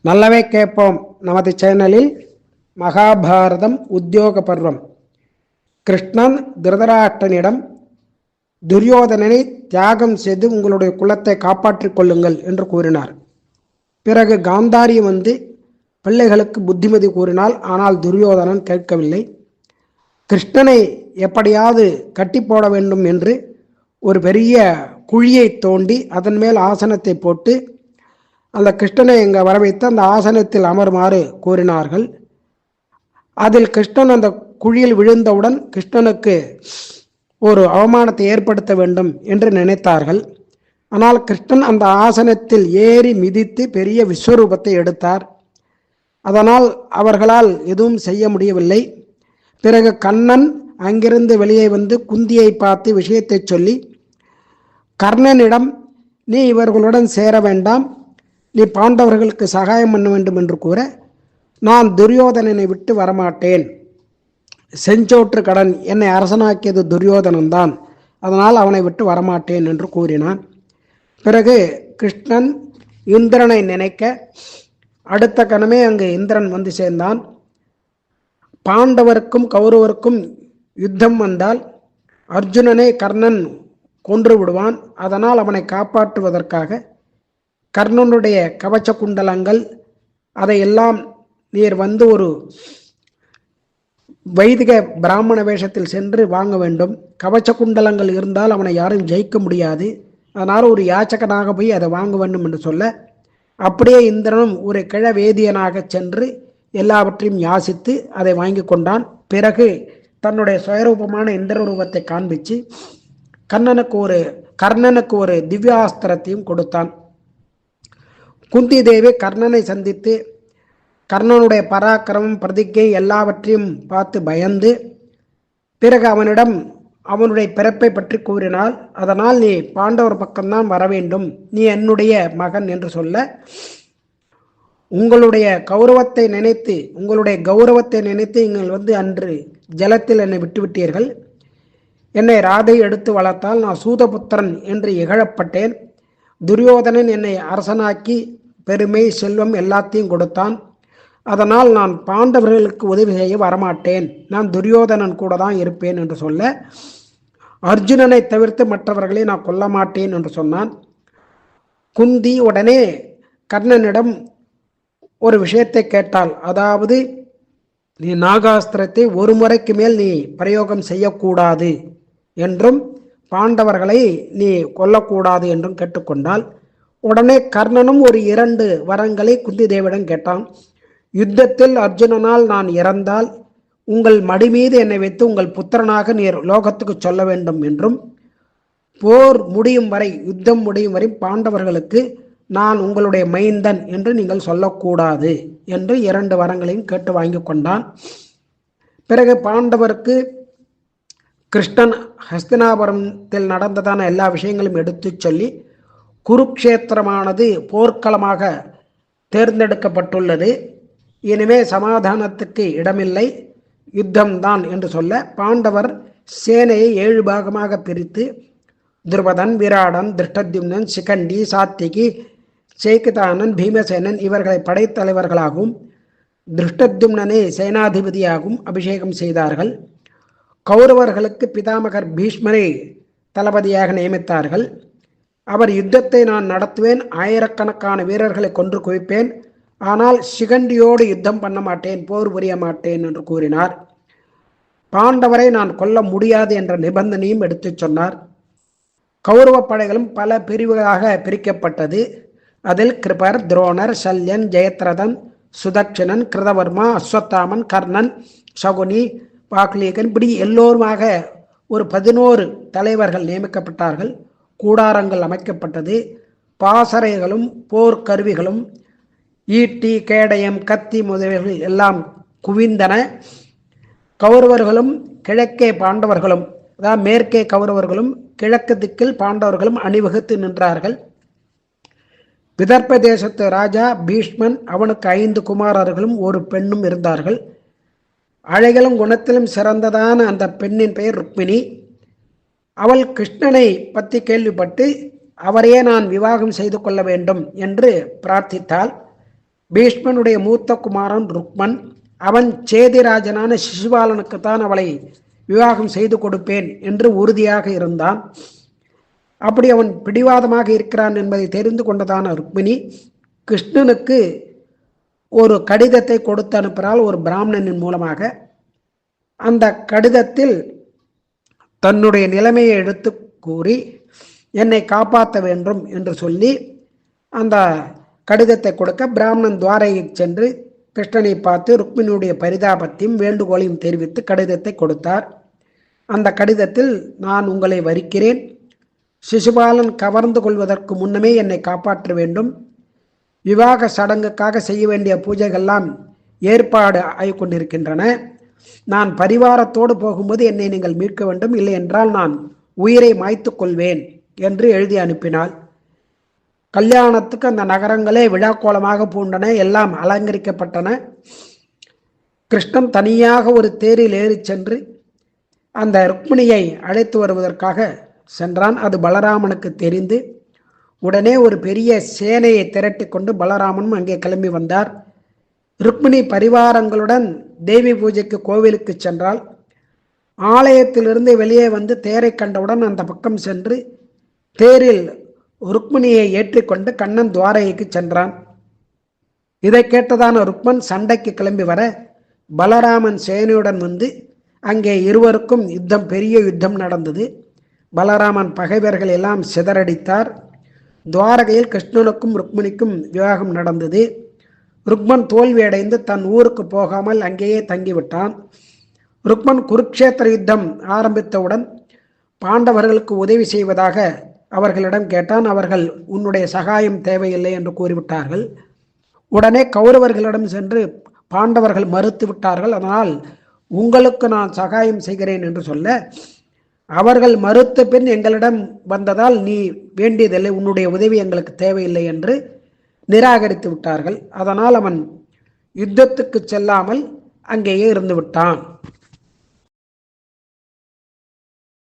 நல்லவே கேட்போம். நமது சேனலில் மகாபாரதம் உத்தியோக பர்வம். கிருஷ்ணன் திருதராஷ்டிரனிடம் துரியோதனனை தியாகம் செய்து உங்களுடைய குலத்தை காப்பாற்றிக் கொள்ளுங்கள் என்று கூறினார். பிறகு காந்தாரி வந்து பிள்ளைகளுக்கு புத்திமதி கூறினாள். ஆனால் துரியோதனன் கேட்கவில்லை. கிருஷ்ணனை எப்படியாவது கட்டி போட வேண்டும் என்று ஒரு பெரிய குழியை தோண்டி அதன் மேல் ஆசனத்தை போட்டு அந்த கிருஷ்ணனை இங்கே வர வைத்து அந்த ஆசனத்தில் அமருமாறு கூறினார்கள். அதில் கிருஷ்ணன் அந்த குழியில் விழுந்தவுடன் கிருஷ்ணனுக்கு ஒரு அவமானத்தை ஏற்படுத்த வேண்டும் என்று நினைத்தார்கள். ஆனால் கிருஷ்ணன் அந்த ஆசனத்தில் ஏறி மிதித்து பெரிய விஸ்வரூபத்தை எடுத்தார். அதனால் அவர்களால் எதுவும் செய்ய முடியவில்லை. பிறகு கண்ணன் அங்கிருந்து வெளியே வந்து குந்தியை பார்த்து விஷயத்தை சொல்லி, கர்ணனிடம் நீ இவர்களுடன் சேர வேண்டாம், நீ பாண்டவர்களுக்கு சகாயம் பண்ண வேண்டும் என்று கூற, நான் துரியோதனனை விட்டு வரமாட்டேன், செஞ்சோற்று கடன் என்னை அரசனாக்கியது துரியோதனன்தான், அதனால் அவனை விட்டு வரமாட்டேன் என்று கூறினான். பிறகு கிருஷ்ணன் இந்திரனை நினைக்க அடுத்த கணமே அங்கு இந்திரன் வந்து சேர்ந்தான். பாண்டவருக்கும் கௌரவருக்கும் யுத்தம் வந்தால் அர்ஜுனனை கர்ணன் கொன்று விடுவான். அதனால் அவனை காப்பாற்றுவதற்காக கர்ணனுடைய கவச்ச குண்டலங்கள் அதையெல்லாம் நீர் வந்து ஒரு வைதிக பிராமண வேஷத்தில் சென்று வாங்க வேண்டும். கவச்ச குண்டலங்கள் இருந்தால் அவனை யாரும் ஜெயிக்க முடியாது. அதனால் ஒரு யாச்சகனாக போய் அதை வாங்க வேண்டும் என்று சொல்ல, அப்படியே இந்திரனும் ஒரு கிழவேதியனாக சென்று எல்லாவற்றையும் யாசித்து அதை வாங்கி கொண்டான். பிறகு தன்னுடைய சுயரூபமான இந்திரரூபத்தை காண்பித்து கர்ணனுக்கு ஒரு திவ்யாஸ்திரத்தையும் கொடுத்தான். குந்தி தேவி கர்ணனை சந்தித்து கர்ணனுடைய பராக்கிரமம் பிரதிஜை எல்லாவற்றையும் பார்த்து பயந்து பிறகு அவனிடம் அவனுடைய பிறப்பை பற்றி கூறினாள். அதனால் நீ பாண்டவர் பக்கம்தான் வர வேண்டும், நீ என்னுடைய மகன் என்று சொல்ல, உங்களுடைய கௌரவத்தை நினைத்து நீங்கள் வந்து அன்று ஜலத்தில் என்னை விட்டுவிட்டீர்கள். என்னை ராதை எடுத்து வளர்த்தால் நான் சூதபுத்திரன் என்று இகழப்பட்டேன். துரியோதனன் என்னை அரசனாக்கி பெருமை செல்வம் எல்லாத்தையும் கொடுத்தான். அதனால் நான் பாண்டவர்களுக்கு உதவி செய்ய வரமாட்டேன், நான் துரியோதனன் கூட தான் இருப்பேன் என்று சொல்ல, அர்ஜுனனை தவிர்த்து மற்றவர்களை நான் கொல்ல மாட்டேன் என்று சொன்னான். குந்தி உடனே கர்ணனிடம் ஒரு விஷயத்தை கேட்டாள். அதாவது, நீ நாகாஸ்திரத்தை ஒரு முறைக்கு மேல் நீ பிரயோகம் செய்யக்கூடாது என்றும் பாண்டவர்களை நீ கொல்லக்கூடாது என்றும் கேட்டுக்கொண்டால், உடனே கர்ணனும் ஒரு 2 வரங்களை குந்தி தேவிடம் கேட்டான். யுத்தத்தில் அர்ஜுனனால் நான் இறந்தால் உங்கள் மடி மீது என்னை வைத்து உங்கள் புத்திரனாக நீர் லோகத்துக்கு சொல்ல வேண்டும் என்றும், போர் முடியும் வரை யுத்தம் முடியும் வரை பாண்டவர்களுக்கு நான் உங்களுடைய மைந்தன் என்று நீங்கள் சொல்லக்கூடாது என்று 2 வரங்களையும் கேட்டு வாங்கி கொண்டான். பிறகு பாண்டவருக்கு கிருஷ்ணன் ஹஸ்தினாபுரத்தில் நடந்ததான எல்லா விஷயங்களும் எடுத்து சொல்லி, குருக்ஷேத்திரமானது போர்க்களமாக தேர்ந்தெடுக்கப்பட்டுள்ளது, இனிமே சமாதானத்துக்கு இடமில்லை, யுத்தம்தான் என்று சொல்ல, பாண்டவர் சேனையை 7 பாகமாக பிரித்து துருபதன், விராடன், திருஷ்டத்யும்னன், சிகண்டி, சாத்திகி, சேக்கிதானன், பீமசேனன் இவர்களை படைத்தலைவர்களாகவும் திருஷ்டத்யும்னனை சேனாதிபதியாகவும் அபிஷேகம் செய்தார்கள். கௌரவர்களுக்கு பிதாமகர் பீஷ்மரை தளபதியாக நியமித்தார்கள். அவர் யுத்தத்தை நான் நடத்துவேன், ஆயிரக்கணக்கான வீரர்களை கொன்று குவிப்பேன், ஆனால் சிகண்டியோடு யுத்தம் பண்ண மாட்டேன், போர் புரிய மாட்டேன் என்று கூறினார். பாண்டவரை நான் கொல்ல முடியாது என்ற நிபந்தனையும் எடுத்து சொன்னார். கௌரவ படைகளும் பல பிரிவுகளாக பிரிக்கப்பட்டது. அதில் கிருபர், துரோணர், சல்யன், ஜெயத்ரதன், சுதட்சணன், கிருதவர்மா, அஸ்வத்தாமன், கர்ணன், சகுனி, பாக்லீகன் இப்படி எல்லோருமாக ஒரு 11 தலைவர்கள் நியமிக்கப்பட்டார்கள். கூடாரங்கள் அமைக்கப்பட்டது. பாசறைகளும் போர்க்கருவிகளும் ஈட்டி, கேடயம், கத்தி முதலியவைகள் எல்லாம் குவிந்தன. கௌரவர்களும் கிழக்கே பாண்டவர்களும், அதாவது மேற்கே கௌரவர்களும் கிழக்கு திக்கில் பாண்டவர்களும் அணிவகுத்து நின்றார்கள். விதர்ப்ப தேசத்து ராஜா பீஷ்மன், அவனுக்கு 5 குமாரர்களும் ஒரு பெண்ணும் இருந்தார்கள். அழகிலும் குணத்திலும் சிறந்ததான அந்த பெண்ணின் பெயர் ருக்மிணி. அவள் கிருஷ்ணனை பற்றி கேள்விப்பட்டு அவரையே நான் விவாகம் செய்து கொள்ள வேண்டும் என்று பிரார்த்தித்தாள். பீஷ்மனுடைய மூத்த குமாரன் ருக்மன். அவன் சேதிராஜனான சிசுபாலனுக்குத்தான் அவளை விவாகம் செய்து கொடுப்பேன் என்று உறுதியாக இருந்தான். அப்படி அவன் பிடிவாதமாக இருக்கிறான் என்பதை தெரிந்து கொண்டதான ருக்மிணி கிருஷ்ணனுக்கு ஒரு கடிதத்தை கொடுத்து அனுப்புகிறாள், ஒரு பிராமணனின் மூலமாக. அந்த கடிதத்தில் தன்னுடைய நிலைமையை எடுத்து கூறி என்னை காப்பாற்ற வேண்டும் என்று சொல்லி அந்த கடிதத்தை கொடுக்க பிராமணன் துவாரைக்கு சென்று கிருஷ்ணனை பார்த்து ருக்மிணியுடைய பரிதாபத்தையும் வேண்டுகோளையும் தெரிவித்து கடிதத்தை கொடுத்தார். அந்த கடிதத்தில், நான் உங்களை வரிக்கிறேன், சிசுபாலன் கவர்ந்து கொள்வதற்கு முன்னமே என்னை காப்பாற்ற வேண்டும், விவாக சடங்குக்காக செய்ய வேண்டிய பூஜைகள்லாம் ஏற்பாடு ஆகி கொண்டிருக்கின்றன, நான் பரிவாரத்தோடு போகும்போது என்னை நீங்கள் மீட்க வேண்டும், இல்லை என்றால் நான் உயிரை மாய்த்து கொள்வேன் என்று எழுதி அனுப்பினாள். கல்யாணத்துக்கு அந்த நகரங்களே விழாக்கோலமாக பூண்டன, எல்லாம் அலங்கரிக்கப்பட்டன. கிருஷ்ணன் தனியாக ஒரு தேரில் ஏறி சென்று அந்த ருக்மிணியை அழைத்து வருவதற்காக சென்றான். அது பலராமனுக்கு தெரிந்து உடனே ஒரு பெரிய சேனையை திரட்டி கொண்டு பலராமனும் அங்கே கிளம்பி வந்தார். ருக்மிணி பரிவாரங்களுடன் தேவி பூஜைக்கு கோவிலுக்கு சென்றால், ஆலயத்திலிருந்து வெளியே வந்து தேரை கண்டவுடன் அந்த பக்கம் சென்று தேரில் ருக்மிணியை ஏற்றிக்கொண்டு கண்ணன் துவாரைக்கு சென்றான். இதை கேட்டதான ருக்மன் சண்டைக்கு கிளம்பி வர பலராமன் சேனையுடன் வந்து அங்கே இருவருக்கும் யுத்தம், பெரிய யுத்தம் நடந்தது. பலராமன் பகைவர்கள் எல்லாம் சிதறடித்தார். துவாரகையில் கிருஷ்ணனுக்கும் ருக்மிணிக்கும் விவாகம் நடந்தது. ருக்மன் தோல்வியடைந்து தன் ஊருக்கு போகாமல் அங்கேயே தங்கிவிட்டான். ருக்மன் குருக்ஷேத்திர யுத்தம் ஆரம்பித்தவுடன் பாண்டவர்களுக்கு உதவி செய்வதாக அவர்களிடம் கேட்டான். அவர்கள் உன்னுடைய சகாயம் தேவையில்லை என்று கூறிவிட்டார்கள். உடனே கௌரவர்களிடம் சென்று பாண்டவர்கள் மறுத்து விட்டார்கள். அதனால் உங்களுக்கு நான் சகாயம் செய்கிறேன் என்று சொல்ல, அவர்கள் மறுத்த பின் எங்களிடம் வந்ததால் நீ வேண்டியதில்லை, உன்னுடைய உதவி எங்களுக்கு தேவையில்லை என்று நிராகரித்து விட்டார்கள். அதனால் அவன் யுத்தத்துக்கு செல்லாமல் அங்கேயே இருந்து விட்டான்.